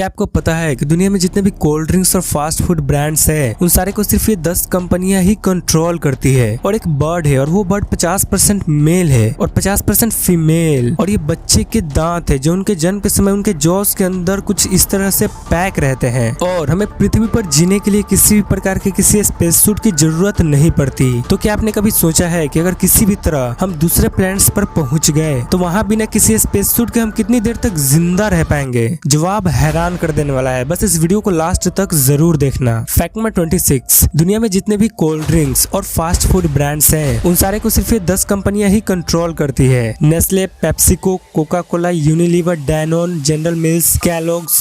क्या आपको पता है कि दुनिया में जितने भी कोल्ड ड्रिंक्स और फास्ट फूड ब्रांड्स हैं, उन सारे को सिर्फ ये 10 कंपनियां ही कंट्रोल करती है। और एक बर्ड है और वो बर्ड 50% मेल है और 50% फीमेल। और ये बच्चे के दांत है जो उनके जन्म के समय उनके जॉस के अंदर कुछ इस तरह से पैक रहते हैं। और हमें पृथ्वी पर जीने के लिए किसी भी प्रकार के किसी स्पेस सूट की जरूरत नहीं पड़ती। तो क्या आपने कभी सोचा है कि अगर किसी भी तरह हम दूसरे प्लैनेट्स पर पहुंच गए तो वहां बिना किसी स्पेस सूट के हम कितनी देर तक जिंदा रह पाएंगे? जवाब हैरान कर देने वाला है। बस इस वीडियो को लास्ट तक जरूर देखना। फैक्ट नंबर 26, दुनिया में जितने भी कोल्ड ड्रिंक्स और फास्ट फूड ब्रांड्स हैं, उन सारे को सिर्फ ये 10 कंपनियां ही कंट्रोल करती है। Nestle, PepsiCo, Coca Cola, Unilever, Danone, General Mills, Kellogg's,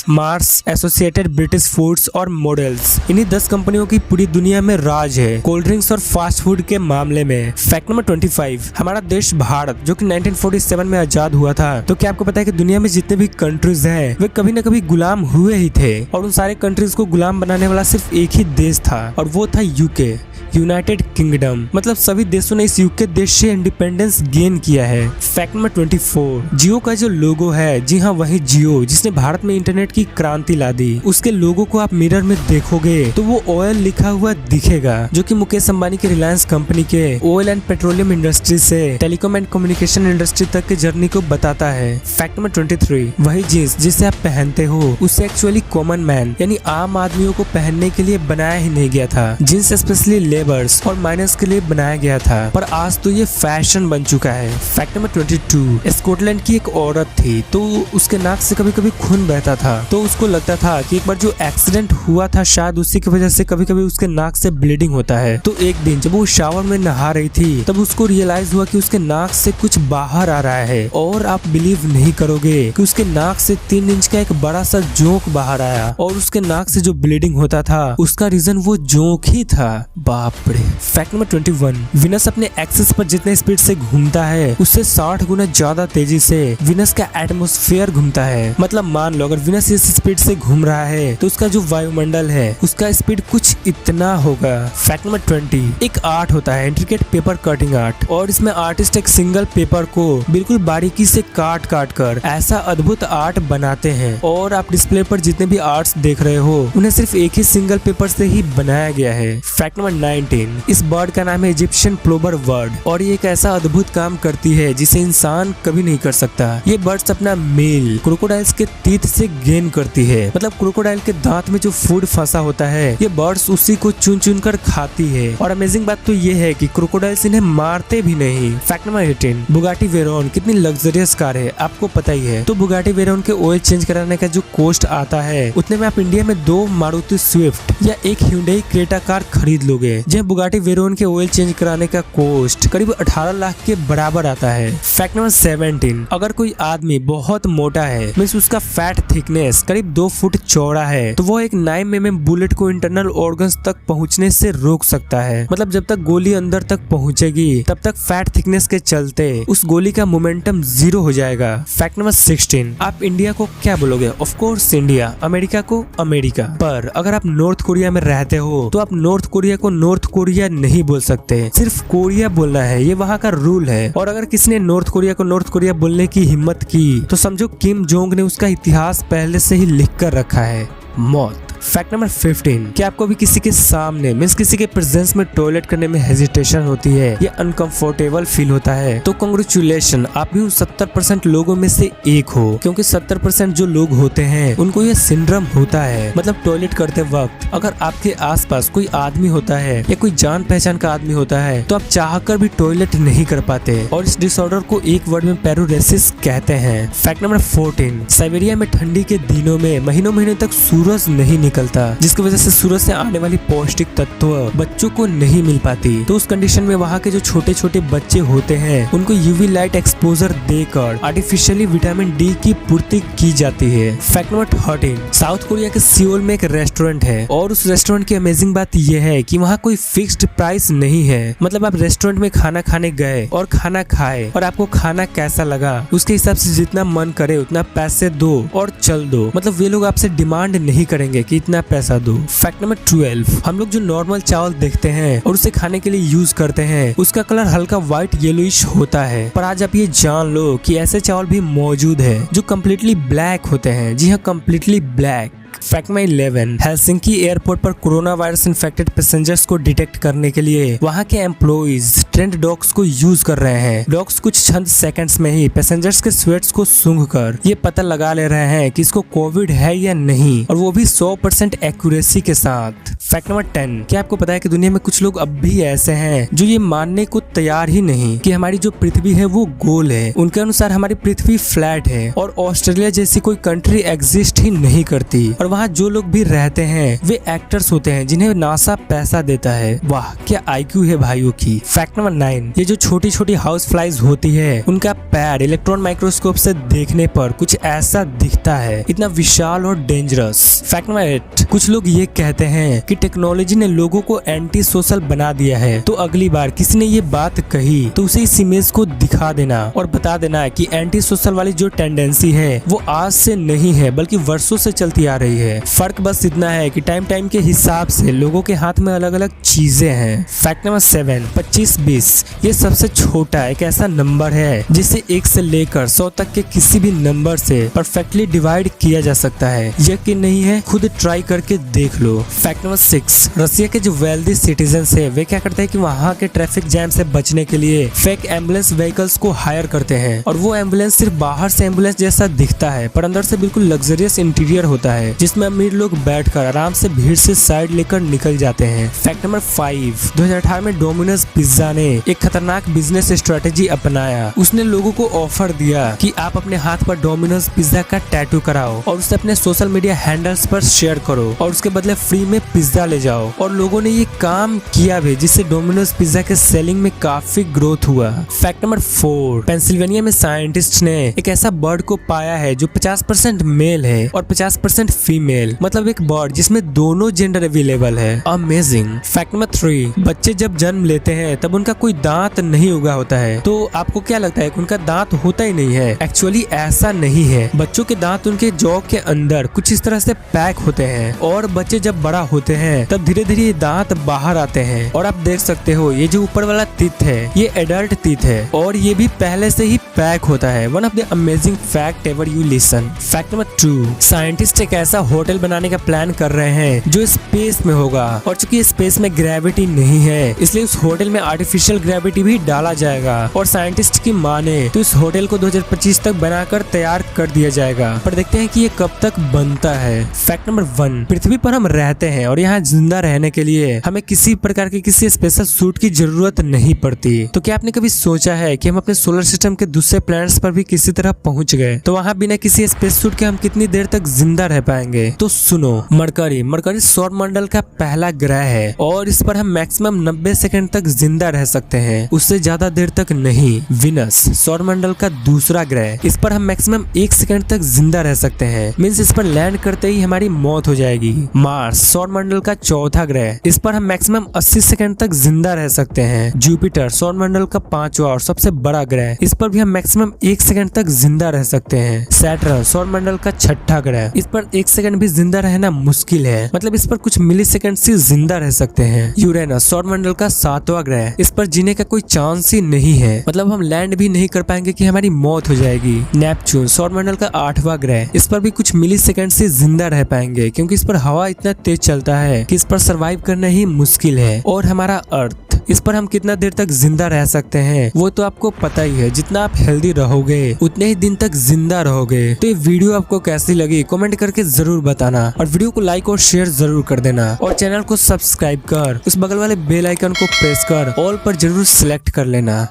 Mars, Associated British Foods और मॉडल्स। इन्हीं 10 कंपनियों की पूरी दुनिया में राज है कोल्ड ड्रिंक्स और फास्ट फूड के मामले में। फैक्ट नंबर 25, हमारा देश भारत जो कि 1947 में आजाद हुआ था, तो क्या आपको पता है कि दुनिया में जितने भी कंट्रीज हैं वे कभी न कभी गुलाम हुए ही थे। और उन सारे कंट्रीज को गुलाम बनाने वाला सिर्फ एक ही देश था और वो था यूके, यूनाइटेड किंगडम। मतलब सभी देशों ने इस यूके देश से इंडिपेंडेंस गेन किया है। फैक्ट नंबर 24, जियो का जो लोगो है, जी हाँ वही जियो जिसने भारत में इंटरनेट की क्रांति ला दी, उसके लोगो को आप मिरर में देखोगे तो वो ऑयल लिखा हुआ दिखेगा, जो कि मुकेश अंबानी के रिलायंस कंपनी के ऑयल एंड पेट्रोलियम इंडस्ट्री से टेलीकॉम एंड कम्युनिकेशन इंडस्ट्री तक के जर्नी को बताता है। फैक्ट नंबर 23, वही जींस जिसे आप पहनते हो उसे एक्चुअली कॉमन मैन यानी आम आदमियों को पहनने के लिए बनाया ही नहीं गया था। जींस स्पेशली लेबर्स और माइनर्स के लिए बनाया गया था, पर आज तो ये फैशन बन चुका है। फैक्ट नंबर 22, स्कॉटलैंड की एक औरत थी तो उसके नाक से कभी कभी खून बहता था, तो उसको लगता था कि एक बार जो एक्सीडेंट हुआ था शायद उसी की वजह से कभी कभी उसके नाक से ब्लीडिंग होता है। तो एक दिन जब वो शावर में नहा रही थी तब उसको रियलाइज हुआ कि उसके नाक से कुछ बाहर आ रहा है। और आप बिलीव नहीं करोगे कि उसके नाक से 3 इंच का एक बड़ा सा जोंक बाहर आया और उसके नाक से जो ब्लीडिंग होता था उसका रीजन वो जोंक ही था। बाप रे। फैक्ट नंबर 21, विनस अपने एक्सिस पर जितने स्पीड से घूमता है उससे 60 गुना ज्यादा तेजी से विनस का एटमॉस्फेयर घूमता है। मतलब मान लो अगर विनस इस स्पीड से घूम रहा है तो उसका जो वायुमंडल है उसका स्पीड कुछ इतना होगा। फैक्ट नंबर 20, एक आर्ट होता है इंट्रिकेट पेपर कटिंग आर्ट, और इसमें आर्टिस्ट एक सिंगल पेपर को बिल्कुल बारीकी से काट कर ऐसा अद्भुत आर्ट बनाते हैं। और आप डिस्प्ले पर जितने भी आर्ट्स देख रहे हो उन्हें सिर्फ एक ही सिंगल पेपर से ही बनाया गया है। फैक्ट नंबर 19, इस बर्ड का नाम है इजिप्शियन प्लोवर बर्ड, और ये एक ऐसा अद्भुत काम करती है जिसे इंसान कभी नहीं कर सकता। ये बर्ड्स अपना मेल क्रोकोडाइल्स के टीथ से गेन करती है। मतलब क्रोकोडाइल के दांत में जो फूड फंसा होता है ये बर्ड्स उसी को चुन कर खाती है। और अमेजिंग बात तो ये है कि क्रोकोडाइल्स इन्हें मारते भी नहीं। फैक्ट नंबर 18, बुगाटी वेरोन कितनी लग्जरियस कार है आपको पता ही है। तो बुगाटी वेरोन के ऑयल चेंज कराने का जो कॉस्ट आता है उतने में आप इंडिया में 2 मारुति स्विफ्ट या एक hyundai क्रेटा कार खरीद लोगे। जहाँ बुगाटी वेरोन के ऑयल चेंज कराने का कॉस्ट करीब 18 लाख के बराबर आता है। फैक्ट नंबर 17, अगर कोई आदमी बहुत मोटा है मींस उसका फैट थिकनेस करीब 2 फुट चौड़ा है तो वो एक 9 mm बुलेट को इंटरनल ऑर्गन्स तक पहुंचने से रोक सकता है। मतलब जब तक गोली अंदर तक पहुंचेगी तब तक फैट थिकनेस के चलते उस गोली का मोमेंटम 0 हो जाएगा। फैक्ट नंबर 16, आप इंडिया को क्या बोलोगे? ऑफ कोर्स इंडिया, अमेरिका को अमेरिका। पर अगर आप नॉर्थ कोरिया में रहते हो तो आप नॉर्थ कोरिया को नॉर्थ कोरिया नहीं बोल सकते, सिर्फ कोरिया बोलना है, ये वहाँ का रूल है। और अगर किसी ने नॉर्थ कोरिया को नॉर्थ कोरिया बोलने की हिम्मत की तो समझो किम जोंग ने उसका इतिहास पहले से ही लिख कर रखा है, मौत। फैक्ट नंबर 15, क्या आपको भी किसी के सामने मींस किसी के प्रेजेंस में टॉयलेट करने में हेजिटेशन होती है या अनकंफर्टेबल फील होता है? तो कांग्रेचुलेशन, आप भी उन 70% लोगों में से एक हो, क्योंकि 70% जो लोग होते हैं उनको ये सिंड्रोम होता है। मतलब टॉयलेट करते वक्त अगर आपके आसपास कोई आदमी होता है या कोई जान पहचान का आदमी होता है तो आप चाहकर भी टॉयलेट नहीं कर पाते, और इस डिसऑर्डर को एक वर्ड में पेरोरेसिस कहते हैं। फैक्ट नंबर 14, साइबेरिया में ठंडी के दिनों में महीनों तक सूरज नहीं निकलता, जिसकी वजह से सूरज से आने वाली पौष्टिक तत्व बच्चों को नहीं मिल पाती। तो उस कंडीशन में वहाँ के जो छोटे छोटे बच्चे होते हैं उनको यूवी लाइट एक्सपोजर देकर आर्टिफिशियली विटामिन डी की पूर्ति की जाती है। फैक्ट नंबर 13, साउथ कोरिया के सियोल में एक रेस्टोरेंट है, और उस रेस्टोरेंट की अमेजिंग बात यह है कि वहाँ कोई फिक्स्ड प्राइस नहीं है। मतलब आप रेस्टोरेंट में खाना खाने गए और खाना खाए और आपको खाना कैसा लगा उसके हिसाब से जितना मन करे उतना पैसे दो और चल दो। मतलब वे लोग आपसे डिमांड नहीं करेंगे कि इतना पैसा दो। फैक्ट नंबर 12, हम लोग जो नॉर्मल चावल देखते हैं और उसे खाने के लिए यूज करते हैं उसका कलर हल्का व्हाइट येलोइश होता है, पर आज आप ये जान लो कि ऐसे चावल भी मौजूद है जो कम्प्लीटली ब्लैक होते हैं। जी हाँ, completely black. Fact number 11, Helsinki airport पर कोरोना वायरस इन्फेक्टेड पैसेंजर्स को डिटेक्ट करने के लिए वहां के एम्प्लॉइज ट्रेंड डॉग्स को यूज कर रहे हैं। डॉग्स कुछ चंद सेकंड्स में ही पैसेंजर्स के स्वेट्स को सूंघकर ये पता लगा ले रहे हैं कि इसको कोविड है या नहीं, और वो भी 100% एक्यूरेसी के साथ। फैक्ट नंबर 10, क्या आपको पता है कि दुनिया में कुछ लोग अब भी ऐसे हैं जो ये मानने को तैयार ही नहीं कि हमारी जो पृथ्वी है वो गोल है। उनके अनुसार हमारी पृथ्वी फ्लैट है और ऑस्ट्रेलिया जैसी कोई कंट्री एग्जिस्ट ही नहीं करती, और वहाँ जो लोग भी रहते हैं वे एक्टर्स होते हैं जिन्हें नासा पैसा देता है। वाह, क्या आईक्यू है भाइयों की। फैक्ट नंबर 9, ये जो छोटी छोटी हाउस फ्लाइज होती है उनका पैर इलेक्ट्रॉन माइक्रोस्कोप से देखने पर कुछ ऐसा दिखता है, इतना विशाल और डेंजरस। फैक्ट नंबर 8, कुछ लोग ये कहते हैं कि टेक्नोलॉजी ने लोगों को एंटी सोशल बना दिया है, तो अगली बार किसी ने ये बात कही तो उसे इस इमेज को दिखा देना और बता देना कि एंटी सोशल वाली जो टेंडेंसी है वो आज से नहीं है बल्कि वर्षों से चलती आ रही है। फर्क बस इतना है कि टाइम के हिसाब से लोगों के हाथ में अलग अलग चीजें हैं। फैक्ट नंबर 7, 25-20 ये सबसे छोटा एक ऐसा नंबर है जिसे 1 से लेकर 100 तक के किसी भी नंबर से परफेक्टली डिवाइड किया जा सकता है। यकीन नहीं है, खुद ट्राई करके देख लो। फैक्ट नंबर 6, रसिया के जो वेल्दी सिटीजन्स है वे क्या करते हैं कि वहाँ के ट्रैफिक जैम से बचने के लिए फेक एम्बुलेंस व्हीकल्स को हायर करते हैं, और वो एम्बुलेंस सिर्फ बाहर से एम्बुलेंस जैसा दिखता है पर अंदर से बिल्कुल लग्जरियस इंटीरियर होता है जिसमें अमीर लोग बैठकर आराम से भीड़ से साइड लेकर निकल जाते हैं। फैक्ट नंबर 5, 2018 में डोमिनोज पिज्जा ने एक खतरनाक बिजनेस स्ट्रेटेजी अपनाया। उसने लोगों को ऑफर दिया कि आप अपने हाथ पर डोमिनोज पिज्जा का टैटू कराओ और उसे अपने सोशल मीडिया हैंडल्स पर शेयर करो और उसके बदले फ्री में पिज्जा ले जाओ, और लोगों ने ये काम किया भी जिससे डोमिनोज पिज्जा के सेलिंग में काफी ग्रोथ हुआ। फैक्ट नंबर 4, पेंसिल्वेनिया में साइंटिस्ट ने एक ऐसा बर्ड को पाया है जो 50% मेल है और 50% फीमेल, मतलब एक बर्ड जिसमें दोनों जेंडर अवेलेबल है। अमेजिंग। फैक्ट नंबर 3, बच्चे जब जन्म लेते हैं तब उनका कोई दांत नहीं उगा होता है, तो आपको क्या लगता है कि उनका दांत होता ही नहीं है? एक्चुअली ऐसा नहीं है। बच्चों के दांत उनके जॉ के अंदर कुछ इस तरह से पैक होते हैं, और बच्चे जब बड़ा होते हैं तब धीरे धीरे ये दांत बाहर आते हैं। और आप देख सकते हो ये जो ऊपर वाला टीथ है ये एडल्ट टीथ है और ये भी पहले से ही पैक होता है। One of the amazing fact ever you listen. Fact number 2, scientist एक ऐसा होटल बनाने का प्लान कर रहे हैं जो स्पेस में होगा, और चूंकि स्पेस में ग्रेविटी नहीं है इसलिए उस होटल में आर्टिफिशियल ग्रेविटी भी डाला जाएगा, और साइंटिस्ट की माने तो इस होटल को 2025 तक बनाकर तैयार कर दिया जाएगा, पर देखते हैं कि ये कब तक बनता है। फैक्ट नंबर 1, पृथ्वी पर हम रहते हैं और यहाँ जिंदा रहने के लिए हमें किसी प्रकार के किसी स्पेशल सूट की जरूरत नहीं पड़ती। तो क्या आपने कभी सोचा है कि हम अपने सोलर सिस्टम के दूसरे प्लैनेट्स पर भी किसी तरह पहुंच गए तो वहाँ बिना किसी स्पेस सूट के हम कितनी देर तक जिंदा रह पाएंगे? तो सुनो, मरकरी सौर मंडल का पहला ग्रह है और इस पर हम मैक्सिमम 90 सेकंड तक जिंदा रह सकते हैं, उससे ज्यादा देर तक नहीं। विनस सौर मंडल का दूसरा ग्रह, इस पर हम मैक्सिमम 1 सेकंड तक जिंदा रह सकते हैं, मींस इस पर लैंड करते ही हमारी मौत हो जाएगी। मार्स सौर मंडल का चौथा ग्रह, इस पर हम मैक्सिमम 80 सेकंड तक जिंदा रह सकते हैं। जुपिटर सौर मंडल का 5वां और सबसे बड़ा ग्रह, इस पर भी हम मैक्सिमम 1 सेकंड तक जिंदा रह सकते हैं। सैटर्न सौर मंडल का 6ठा ग्रह, इस पर 1 सेकंड भी जिंदा रहना मुश्किल है, मतलब इस पर कुछ मिली सेकंड से जिंदा रह सकते हैं। यूरेनस सौर मंडल का 7वां ग्रह, इस पर जीने का कोई चांस ही नहीं है, मतलब हम लैंड भी नहीं कर पाएंगे कि हमारी मौत हो जाएगी। नेपच्यून सौर मंडल का 8वां ग्रह, इस पर भी कुछ मिली सेकंड से जिंदा रह पाएंगे क्योंकि इस पर हवा इतना तेज चलता है कि इस पर सरवाइव करना ही मुश्किल है। और हमारा अर्थ, इस पर हम कितना देर तक जिंदा रह सकते हैं वो तो आपको पता ही है, जितना आप हेल्दी रहोगे उतने ही दिन तक जिंदा रहोगे। तो ये वीडियो आपको कैसी लगी कमेंट करके जरूर बताना, और वीडियो को लाइक और शेयर जरूर कर देना, और चैनल को सब्सक्राइब कर उस बगल वाले बेल आइकन को प्रेस कर ऑल पर जरूर सिलेक्ट कर लेना।